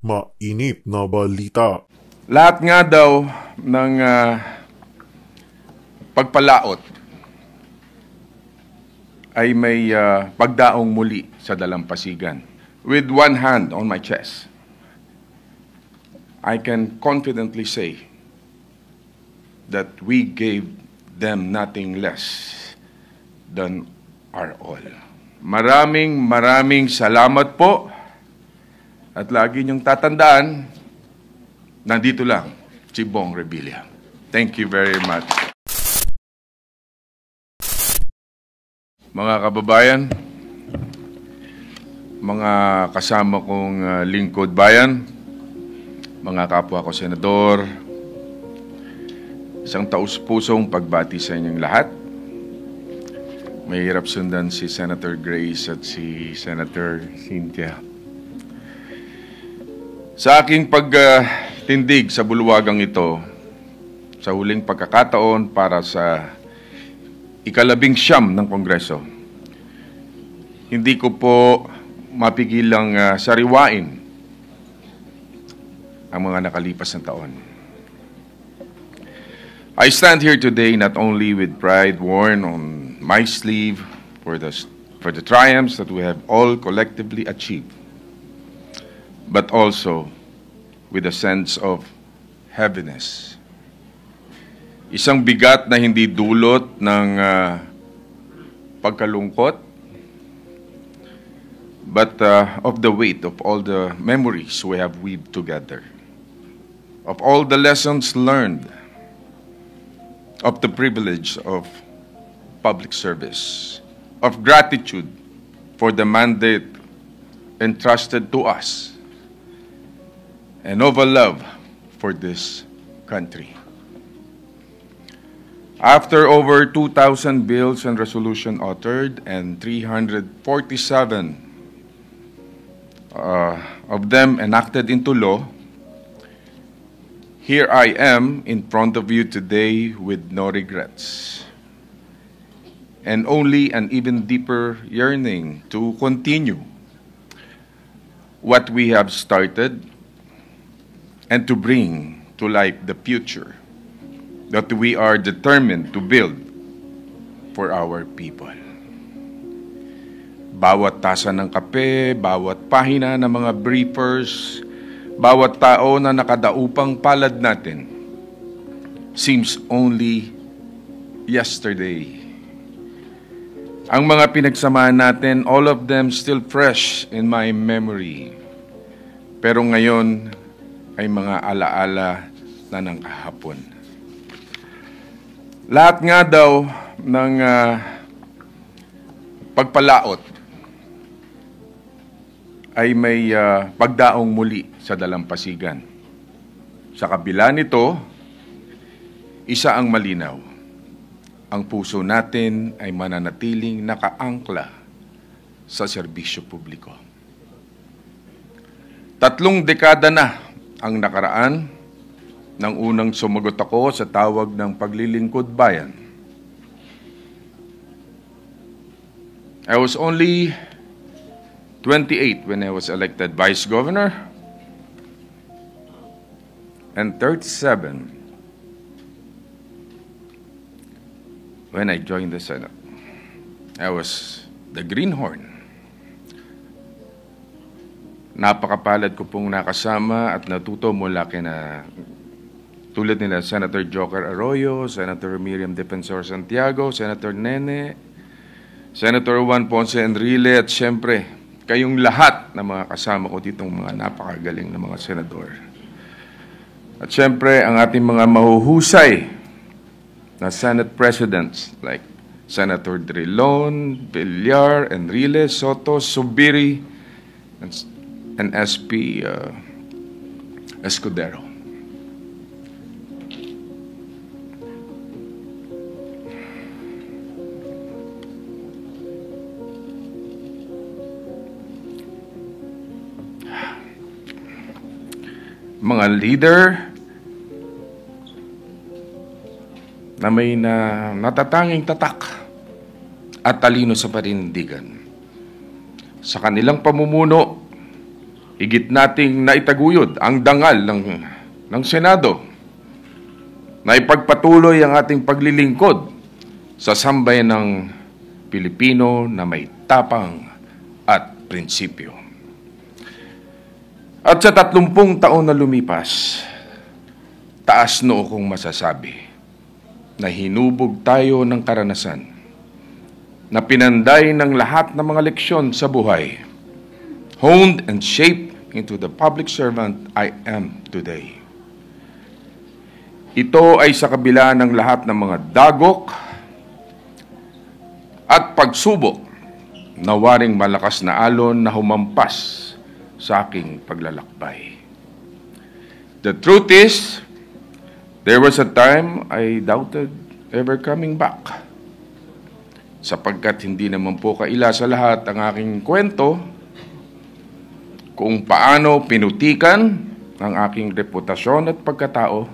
Mainit na balita. Lahat nga daw ng pagpalaot ay may pagdaong muli sa dalampasigan. With one hand on my chest, I can confidently say that we gave them nothing less than our all. Maraming salamat po. At lagi niyong tatandaan, nandito lang si Bong Revilla. Thank you very much. Mga kababayan, mga kasama kong lingkod bayan, mga kapwa ko senador, isang taus-pusong pagbati sa inyong lahat. Mahirap sundan si Senator Grace at si Senator Cynthia. Sa aking pagtindig sa bulwagang ito, sa huling pagkakataon para sa ika-19 ng Kongreso, hindi ko po mapigilang sariwain ang mga nakalipas na taon. I stand here today not only with pride worn on my sleeve for the triumphs that we have all collectively achieved, but also with a sense of heaviness. Isang bigat na hindi dulot ng pagkalungkot, but of the weight of all the memories we have weaved together, of all the lessons learned, of the privilege of public service, of gratitude for the mandate entrusted to us, and of a love for this country. After over 2,000 bills and resolutions authored and 347 of them enacted into law, here I am in front of you today with no regrets, and only an even deeper yearning to continue what we have started and to bring to life the future that we are determined to build for our people. Bawat tasa ng kape, bawat pahina ng mga briefers, bawat tao na nakadaupang palad natin seems only yesterday. Ang mga pinagsamahan natin, all of them still fresh in my memory. Pero ngayon ay mga alaala na ng kahapon. Lahat nga daw ng pagpalaot ay may pagdaong muli sa dalampasigan. Sa kabila nito, isa ang malinaw. Ang puso natin ay mananatiling nakaangkla sa serbisyo publiko. 3 dekada na ang nakaraan nang unang sumagot ako sa tawag ng paglilingkod bayan. I was only 28 when I was elected Vice Governor and 37 when I joined the Senate. I was the greenhorn. Napakapalad ko pong nakasama at natuto mula kina tulad nila Senator Joker Arroyo, Senator Miriam Defensor Santiago, Senator Nene, Senator Juan Ponce Enrile, at siyempre, kayong lahat na mga kasama ko ditong mga napakagaling na mga senador. At siyempre, ang ating mga mahuhusay na Senate Presidents like Senator Drilon, Villar, Enrile, Soto, Subiri, and SP Escudero. Mga leader na may natatanging tatak at talino sa panindigan. Sa kanilang pamumuno, higit nating naitaguyod ang dangal ng Senado na ipagpatuloy ang ating paglilingkod sa sambayan ng Pilipino na may tapang at prinsipyo. At sa 30 taon na lumipas, taas noo kong masasabi na hinubog tayo ng karanasan na pinanday ng lahat ng mga leksyon sa buhay, honed and shaped into the public servant I am today. Ito ay sa kabila ng lahat ng mga dagok at pagsubok na waring malakas na alon na humampas sa aking paglalakbay. The truth is, there was a time I doubted ever coming back. Sapagkat hindi naman po kaila sa lahat ang aking kwento kung paano pinutikan ang aking reputasyon at pagkatao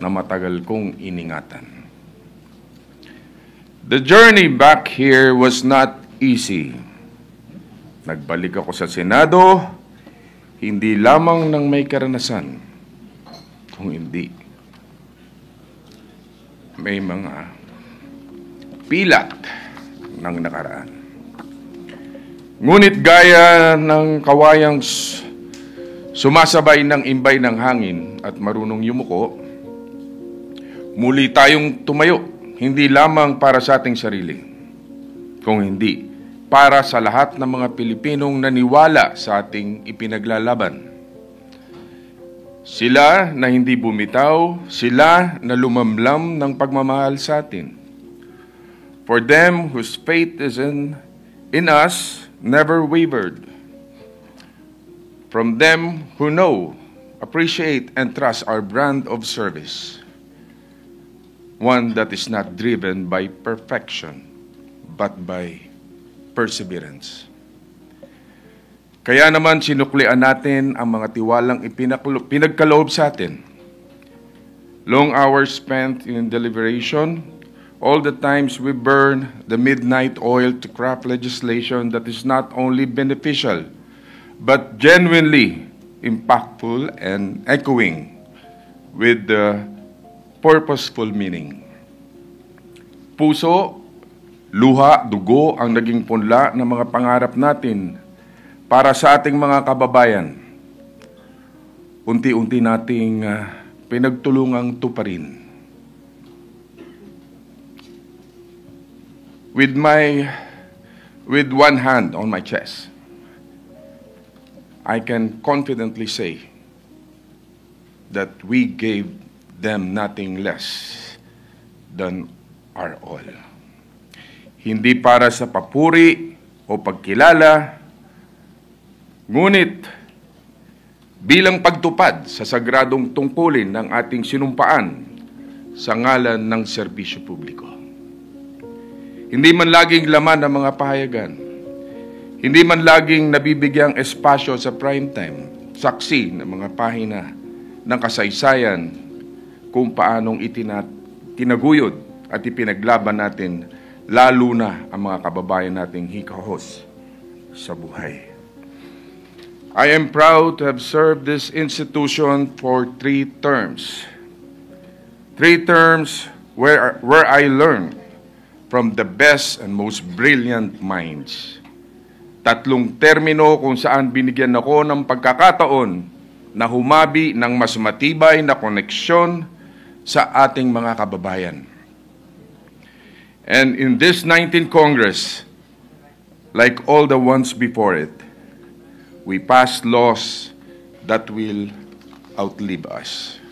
na matagal kong iningatan. The journey back here was not easy. Nagbalik ako sa Senado, hindi lamang ng may karanasan, kung hindi may mga pilat ng nakaraan. Ngunit gaya ng kawayang sumasabay ng imbay ng hangin at marunong yumuko, muli tayong tumayo, hindi lamang para sa ating sarili, kung hindi para sa lahat ng mga Pilipinong naniwala sa ating ipinaglalaban. Sila na hindi bumitaw, sila na lumamlam ng pagmamahal sa atin. For them whose faith is in us never wavered. From them who know, appreciate, and trust our brand of service. One that is not driven by perfection, but by perseverance. Kaya naman sinuklian natin ang mga tiwalang pinagkaloob sa atin. Long hours spent in deliberation, all the times we burn the midnight oil to craft legislation that is not only beneficial, but genuinely impactful and echoing with the purposeful meaning. Puso, luha, dugo ang naging punla ng mga pangarap natin para sa ating mga kababayan. Unti-unti nating pinagtulungang tuparin. With one hand on my chest, I can confidently say that we gave them nothing less than our all. Hindi para sa papuri o pagkilala, ngunit bilang pagtupad sa sagradong tungkulin ng ating sinumpaan sa ngalan ng serbisyo publiko. Hindi man laging laman ng mga pahayagan, hindi man laging nabibigyang espasyo sa primetime, saksi ng mga pahina ng kasaysayan kung paanong tinaguyod at ipinaglaban natin lalo na ang mga kababayan nating hikahos sa buhay. I am proud to have served this institution for 3 terms. 3 terms where I learned from the best and most brilliant minds. 3 termino kung saan binigyan ako ng pagkakataon na humabi ng mas matibay na koneksyon sa ating mga kababayan. And in this 19th Congress, like all the ones before it, we passed laws that will outlive us.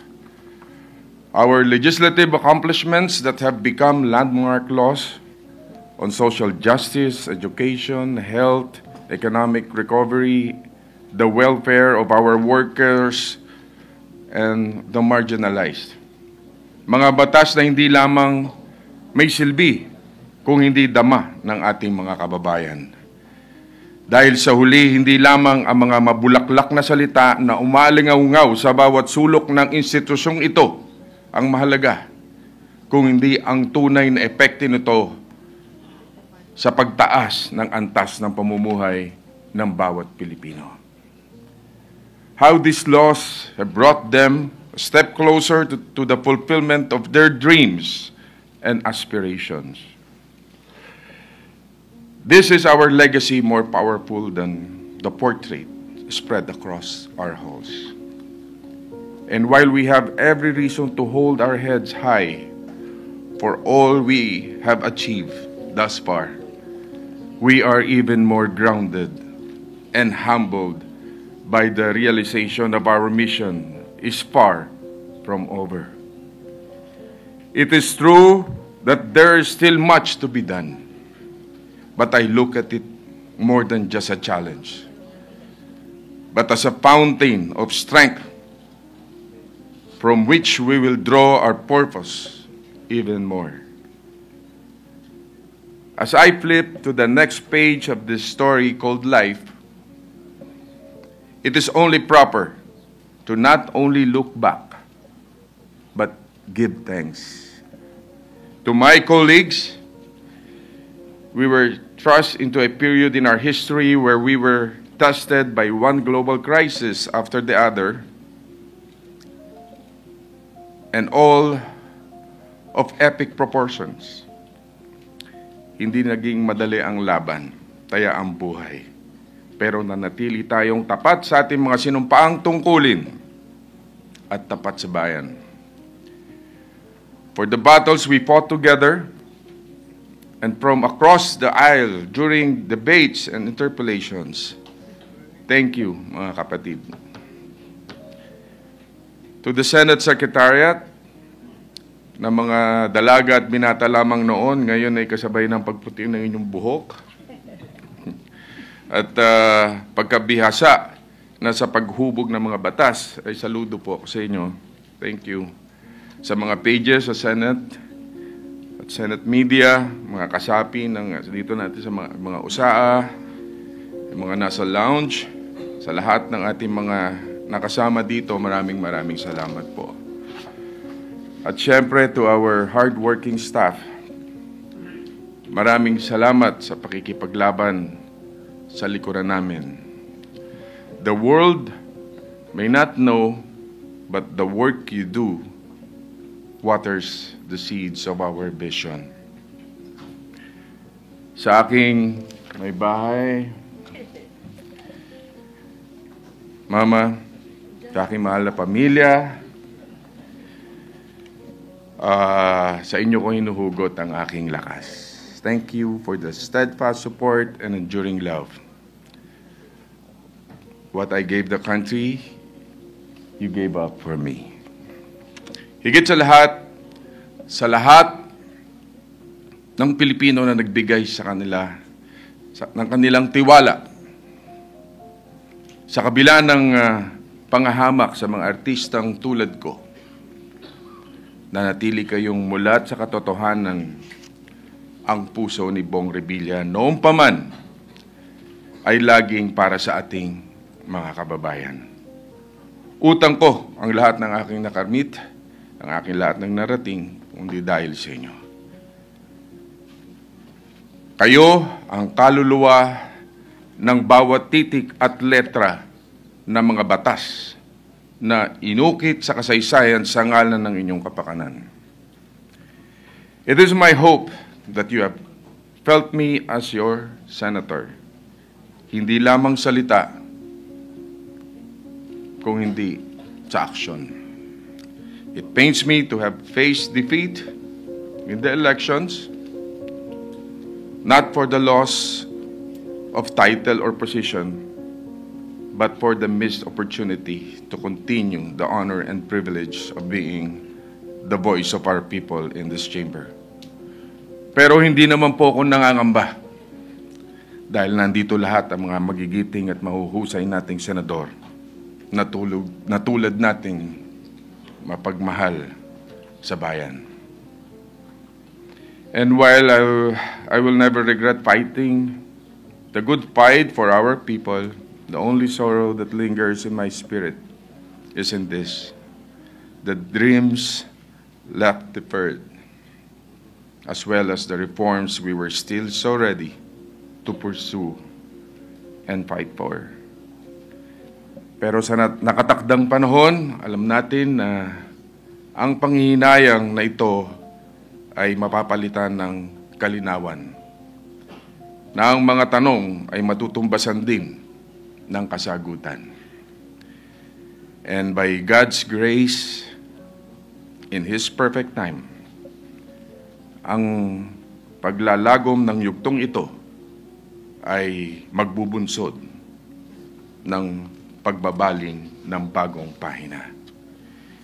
Our legislative accomplishments that have become landmark laws on social justice, education, health, economic recovery, the welfare of our workers, and the marginalized. Mga batas na hindi lamang may silbi kung hindi dama ng ating mga kababayan. Dahil sa huli, hindi lamang ang mga mabulaklak na salita na umalingaw-ngaw sa bawat sulok ng institusyong ito ang mahalaga, kung hindi ang tunay na epekto nito sa pagtaas ng antas ng pamumuhay ng bawat Pilipino. how these laws have brought them a step closer to the fulfillment of their dreams and aspirations. This is our legacy more powerful than the portrait spread across our halls. And while we have every reason to hold our heads high for all we have achieved thus far, we are even more grounded and humbled by the realization of our mission is far from over. It is true that there is still much to be done, but I look at it more than just a challenge, but as a fountain of strength from which we will draw our purpose even more. As I flip to the next page of this story called life, it is only proper to not only look back, but give thanks. To my colleagues, we were thrust into a period in our history where we were tested by one global crisis after the other, and all of epic proportions. Hindi naging madali ang laban, taya ang buhay. Pero nanatili tayong tapat sa ating mga sinumpaang tungkulin at tapat sa bayan. For the battles we fought together and from across the aisle during debates and interpellations, thank you, mga kapatid. To the Senate Secretariat, na mga dalaga at binata lamang noon, ngayon ay kasabay ng pagputi ng inyong buhok. At pagkabihasa na sa paghubog ng mga batas, ay saludo po sa inyo. Thank you. Sa mga pages sa Senate at Senate media, mga kasapi dito natin sa mga usaa, yung mga nasa lounge, sa lahat ng ating mga nakasama dito, maraming salamat po. At syempre to our hardworking staff, maraming salamat sa pakikipaglaban sa likuran namin. The world may not know, but the work you do waters the seeds of our vision. Sa aking may bahay, Mama, sa aking mahal na pamilya, sa inyo ko hinuhugot ang aking lakas. Thank you for the steadfast support and enduring love. What I gave the country, you gave up for me. Higit sa lahat ng Pilipino na nagbigay sa kanila, ng kanilang tiwala, sa kabila ng pangahamak sa mga artistang tulad ko, nanatili kayong mulat sa katotohanan ang puso ni Bong Revilla noong paman ay laging para sa ating mga kababayan. Utang ko ang lahat ng aking nakarmit, ang aking lahat ng narating, kundi dahil sa inyo. Kayo ang kaluluwa ng bawat titik at letra ng mga batas na inukit sa kasaysayan sa ngalan ng inyong kapakanan. It is my hope that you have felt me as your senator. Hindi lamang salita, kung hindi sa action. It pains me to have faced defeat in the elections, not for the loss of title or position, but for the missed opportunity to continue the honor and privilege of being the voice of our people in this chamber. Pero hindi naman po ako nangangamba dahil nandito lahat ang mga magigiting at mahuhusay nating senador na tulad nating mapagmahal sa bayan. And while I will never regret fighting the good fight for our people, the only sorrow that lingers in my spirit is in this: the dreams left deferred, as well as the reforms we were still so ready to pursue and fight for. Pero sa nakatakdang panahon, alam natin na ang panghihinayang na ito ay mapapalitan ng kalinawan, na ang mga tanong ay matutumbasan din ng kasagutan. And by God's grace, in His perfect time, ang paglalagom ng yugtong ito ay magbubunsod ng pagbabaling ng bagong pahina.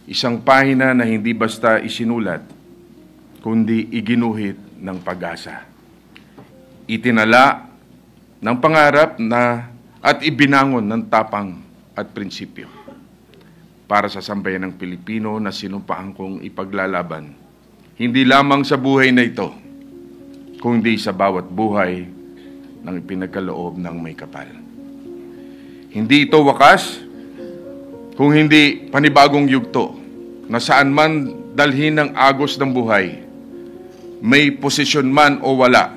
Isang pahina na hindi basta isinulat, kundi iginuhit ng pag-asa. Itinala ng pangarap na at ibinangon ng tapang at prinsipyo para sa sambayan ng Pilipino na sinumpaan kong ipaglalaban, hindi lamang sa buhay na ito, kundi sa bawat buhay ng ipinagkaloob ng may kapal. Hindi ito wakas kung hindi panibagong yugto na saan man dalhin ng agos ng buhay, may posisyon man o wala,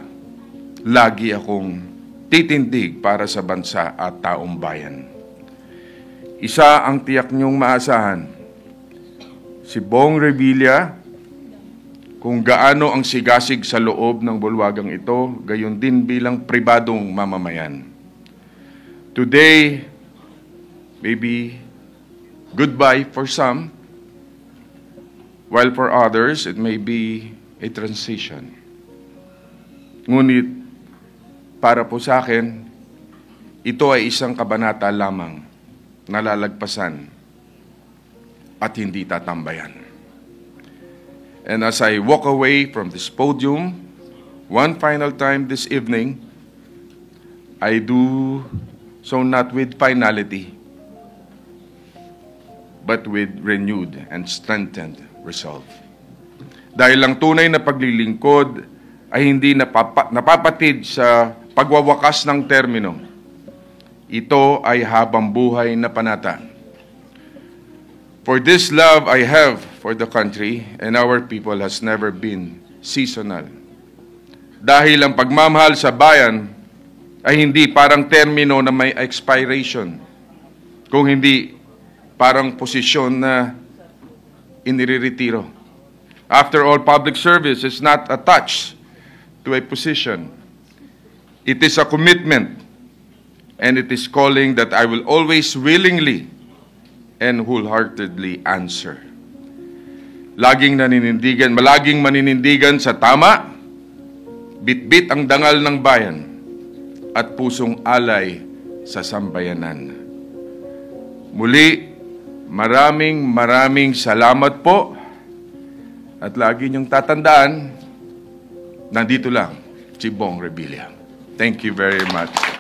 lagi akong titindig para sa bansa at taong bayan. Isa ang tiyak niyong maasahan, si Bong Revilla, kung gaano ang sigasig sa loob ng bulwagang ito, gayon din bilang pribadong mamamayan. Today, maybe goodbye for some, while for others, it may be a transition. Ngunit, para po sa akin, ito ay isang kabanata lamang na lalagpasan at hindi tatambayan. And as I walk away from this podium, one final time this evening, I do so not with finality, but with renewed and strengthened resolve. Dahil ang tunay na paglilingkod ay hindi napapatid sa pagwawakas ng termino. Ito ay habang buhay na panata. For this love I have for the country and our people has never been seasonal. Dahil ang pagmamahal sa bayan ay hindi parang termino na may expiration, kung hindi parang posisyon na inireretiro. After all, public service is not attached to a position. It is a commitment, and it is calling that I will always willingly and wholeheartedly answer. Malaging maninindigan sa tama, bitbit ang dangal ng bayan, at pusong alay sa sambayanan. Muli, maraming salamat po, at lagi niyong tatandaan, nandito lang si Bong Revilla. Thank you very much.